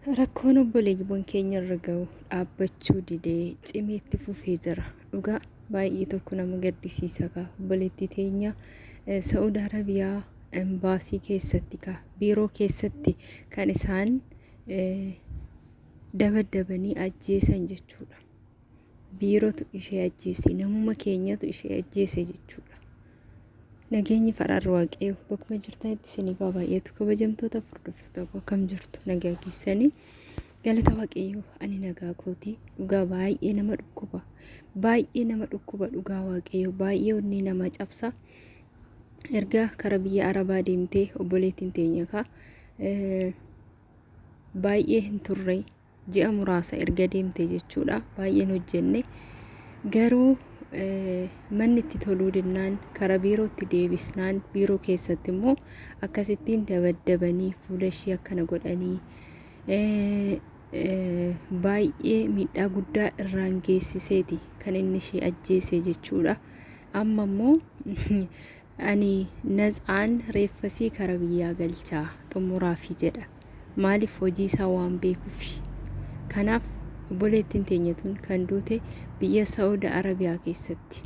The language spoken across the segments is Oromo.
Rakkoon obboleewwan keenya irra gahu dhaabbachuu didee cimeetti fufee jira. Dhugaa baay'ee tokko nama gaddisiisa ka obboleettii teenya Saudi Arabiyaa embaasii keessatti ka biiroo keessatti kan isaan dabadabanii ajjeesan jechuudha. Biirootu ishee ajjeese, namuma keenyatu ishee ajjeese jechuudha. Nageenyi faraarra waaqayyo bakkuma jirtanitti isiniif baay'eetu kabajamtoota furdiftoota akkam jirtu nagaa keessanii galata waaqayyo ani nagaa kooti. Dhugaa baay'ee nama dhukkuba dhugaa waaqayyo baay'ee onni nama cabsa. Erga kara biyya Arabaa deemtee obboleettiin teenya ka baay'ee hin turre ji'a muraasa erga deemtee jechuudha. Baay'een hojjenne garuu manni itti toluu dinnaan kara biirootti deebisnaan biiroo keessatti immoo akkasittiin dabadabanii fuula ishee akkana godhanii baay'ee miidhaa guddaa irraan geessiseeti kan inni ishee ajjeese jechuudha. Amma immoo ani naz'aan reeffasii kara biyyaa galchaa xumuraafi jedha. Maaliif hojii isaa waan beekuuf. Kanaaf obboleettiin teenya tun kan duute biyya Saudi Arabiyaa keessatti.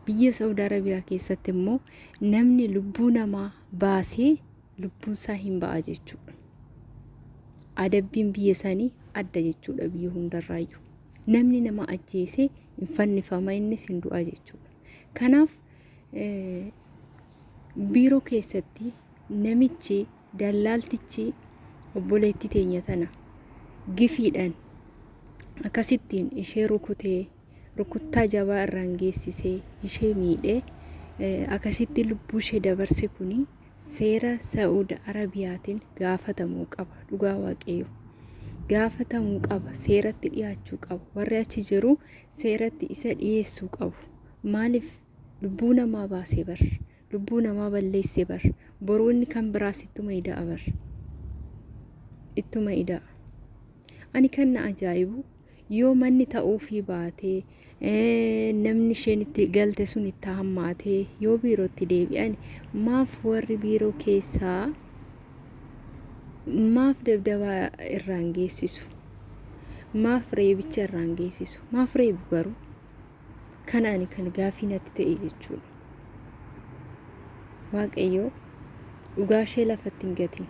Biyya Saudi Arabiyaa keessatti immoo namni lubbuu namaa baasee lubbuun isaa hin ba'a jechuudha. Adabbiin biyya sanii adda jechuudha biyya hundarraayyuu. Namni nama ajjeese hin fannifama innis hin du'a jechuudha. Kanaaf biiroo keessatti namichi dallaaltichi obboleettii teenya tana gifiidhaan akkasittiin ishee rukuttaa jabaa irraan geessisee ishee miidhee akkasitti lubbuu ishee dabarse kuni seera Saudi Arabiyaatiin gaafatamuu qaba. Dhugaa waaqayyo gaafatamuu qaba, seeratti dhiyaachuu qaba. Warri achi jiru seeratti isa dhiyeessuu qabu. Maaliif lubbuu namaa baasee bar, lubbuu namaa balleessee bar, boruu inni kan biraas ittuma ida'a bar, ittuma ida'a. Ani kan na ajaa'ibu yoo manni ta'uufii baatee namni isheen itti galte sun itti hammaatee yoo biirootti deebi'an maaf warri biiroo keessaa maaf dabdabaa irraan geessisu, maaf reebicha irraan geessisu, maaf reebu garuu kanaani kan gaafii natti ta'e jechuudha. Waaqayyo dhugaa ishee lafatti hin gatiin,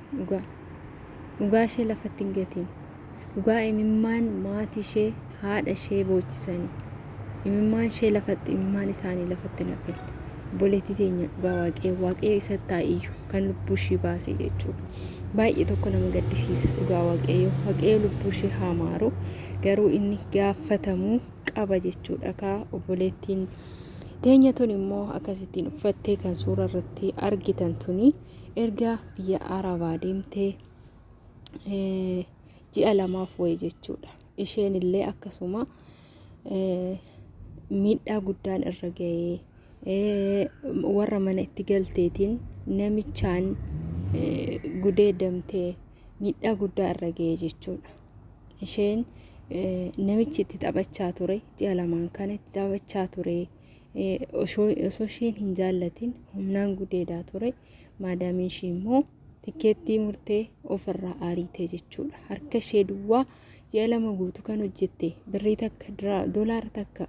dhugaa ishee lafatti hin gatiin. Dhugaa imimmaan maatii ishee haadha ishee boochisanii imimmaan ishee lafatti imimmaan isaanii lafatti nafin obboleettii teenya dhugaa waaqayyo isatti taa'iyyu kan lubbuu ishee baase jechuudha. Baay'ee tokko nama gaddisiisa. Dhugaa waaqayyo lubbuu ishee hamaaru garuu inni gaafatamuu qaba jechuudha. Ka obboleettiin teenya tun immoo akkasittiin uffattee kan suura irratti argitan tuni erga biyya Arabaa deemtee ji'a lamaaf wayi jechuudha. Isheen illee akkasuma miidhaa guddaan irra ga'ee warra mana itti galteetiin namichaan gudeedamtee miidhaa guddaa irra ga'ee jechuudha. Isheen namichi itti taphachaa ture ji'a lamaan kana itti taphachaa ture osoo isheen hin jaallatin humnaan gudeedaa ture. Maadaamiin ishee immoo tikeettii murtee ofirraa ariitee jechuudha. Harka ishee duwwaa ji'a lama guutuu kan hojjette birrii takka dolaara takka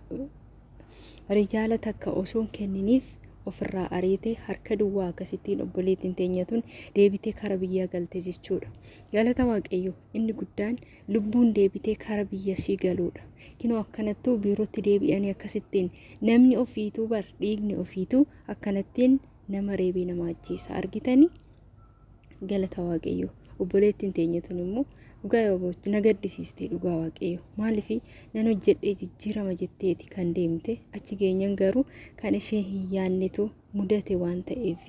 rijaala takka osoo hin kenniniif ofirraa ariitee harka duwwaa akkasittiin obboleettiin teenya tun deebitee kara biyyaa galte jechuudha. Galata waaqayyo inni guddaan lubbuun deebitee kara biyya ishee galuudha. Kinoo akkanattuu biirootti deebi'anii akkasittiin namni ofiituu bar dhiigni ofiituu akkanattiin nama reebee nama ajjeesa argitanii. Galata waaqayyo obboleettiin teenya tun immoo dhugaa yoo na gaddisiiste dhugaa waaqayyo maaliif nan hojjedhee jijjiirama jetteeti kan deemte achi geenyan garuu kan ishee hin yaannetu mudate waan ta'eef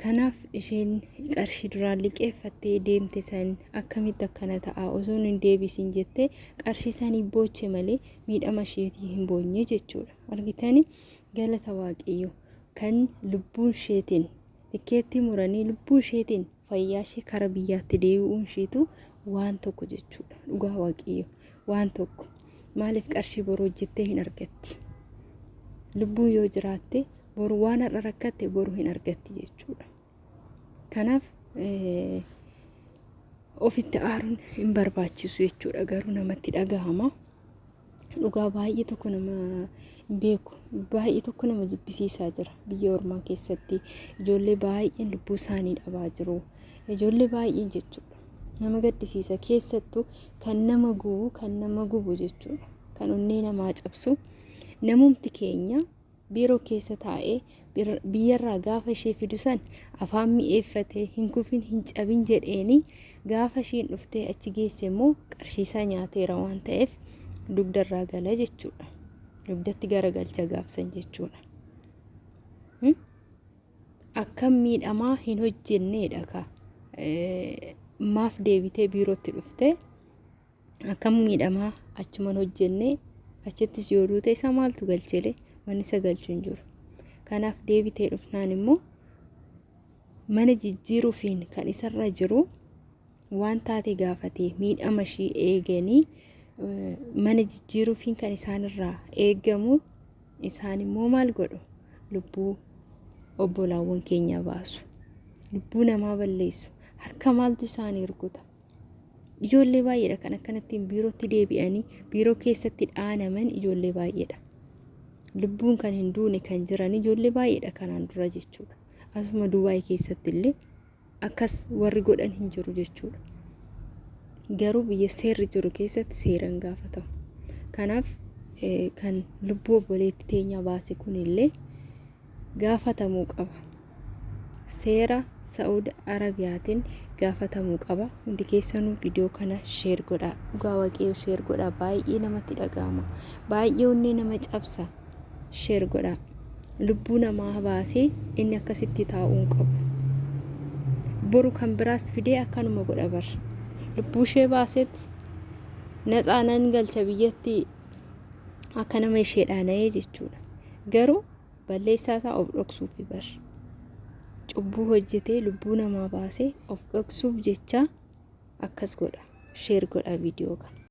kanaaf isheen qarshii duraan liqeeffattee deemte san akkamitti akkana ta'a osoo hin deebisin jettee qarshii sanii booche malee miidhama isheetii hin boonye jechuudha. Argitanii galata waaqayyo kan lubbuun isheetiin tikeettii muranii lubbuu isheetiin fayyaa ishee kara biyyaatti deebi'uun isheetu waan tokko jechuudha. Dhugaa waaqayyo waan tokko maaliif qarshii boroo hojjettee hin argatti. Lubbuun yoo jiraatte boru waan har'a rakkatte boru hin argatti jechuudha. Kanaaf ofitti aaruun hin barbaachisu jechuudha. Garuu namatti dhagahama. Dhugaa baay'ee tokko nama beeku, baay'ee tokko nama jibbisiisaa jira biyya ormaa keessatti. Ijoollee baay'een lubbuu isaanii dhabaa jiru. Ijoollee baay'een jechuudha. Nama gaddisiisa, keessattuu kan nama gubu jechuudha. Kan onnee namaa cabsu. Namumti keenya biiroo keessa taa'ee biyyarraa gaafa ishee fidu san afaan mi'eeffatee hin kufin hin cabin jedheeni gaafa ishiin dhuftee achi geesse immoo qarshiisaa nyaateera waan ta'eef dugdarraa gala jechuudha. Dugdatti garagalcha gaafsan jechuudha. Akkam miidhamaa hin hojjenneedha ka maaf deebitee biirootti dhuftee akkam miidhamaa achuman hojjennee achittis yoo duute isa maaltu galcheele wanni isa galchu hin jiru. Kanaaf deebitee dhufnaan immoo mana jijjiiruufiin kan isarra jiru waan taate gaafatee miidhama ishii eeganii mana jijjiiruufiin kan isaanirraa eegamu isaan immoo maal godhu? Lubbuu obbolaawwan keenya baasu, lubbuu namaa balleessu. Harka maaltu isaanii rukuta? Ijoollee baay'eedha kan akkanattiin biirootti deebi'anii biiroo keessatti dhaanaman ijoollee baay'eedha. Lubbuun kan hin duune kan jiran ijoollee baay'eedha kanaan dura jechuudha. Asuma Dubaay keessatti illee akkas warri godhan hin jiru jechuudha. Garuu biyya seerri jiru keessatti seeraan gaafatamu. Kanaaf kan lubbuu obboleetti teenya baase kunillee gaafatamuu qaba. Seera Saudi Arabiyaatiin gaafatamuu qaba. Hundi keessanuu viidiyoo kana sheer godhaa. Dhugaa waaqayyoo sheer godhaa. Baay'ee namatti dhagahama. Baay'ee onnee nama cabsa. Sheer godhaa. Lubbuu namaa baasee inni akkasitti taa'uu qabu. Boru kan biraas fidee akkanuma godha bar. Lubbuu ishee baasetti natsaanan galcha biyyatti akka nama ishee dhaana'ee jechuudha. Garuu balleessaa isaa of dhoksuuf bar. Cubbuu hojjetee lubbuu namaa baasee of dhoksuuf jecha akkas godha. Sheer godhaa viidiyoo kana.